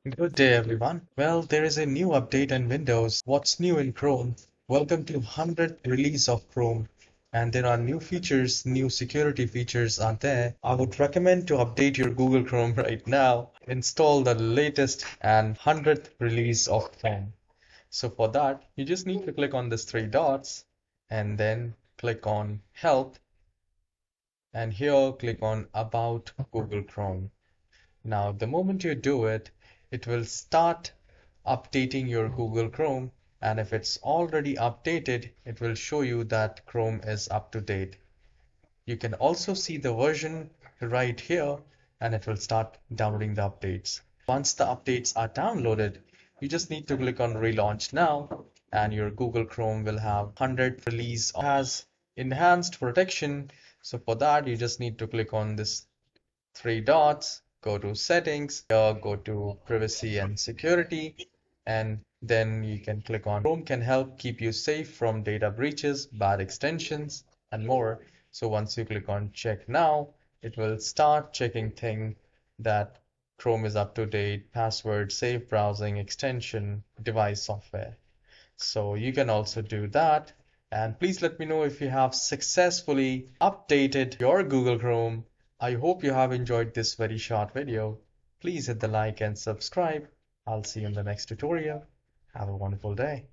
Good day, everyone. Well, there is a new update in Windows. What's new in Chrome? Welcome to 100th release of Chrome. And there are new features, new security features are there. I would recommend to update your Google Chrome right now. Install the latest and 100th release of Chrome. So for that, you just need to click on these three dots and then click on Help. And here, click on About Google Chrome. Now, the moment you do it, it will start updating your Google Chrome, and if it's already updated, it will show you that Chrome is up to date. You can also see the version right here, and it will start downloading the updates. Once the updates are downloaded, you just need to click on Relaunch Now, and your Google Chrome will have 100th release. Has enhanced protection, so for that, you just need to click on this three dots, go to settings, here go to privacy and security, and then you can click on Chrome can help keep you safe from data breaches, bad extensions, and more. So once you click on check now, it will start checking things that Chrome is up to date, password, safe browsing, extension, device software. So you can also do that. And please let me know if you have successfully updated your Google Chrome. I hope you have enjoyed this very short video. Please hit the like and subscribe. I'll see you in the next tutorial. Have a wonderful day.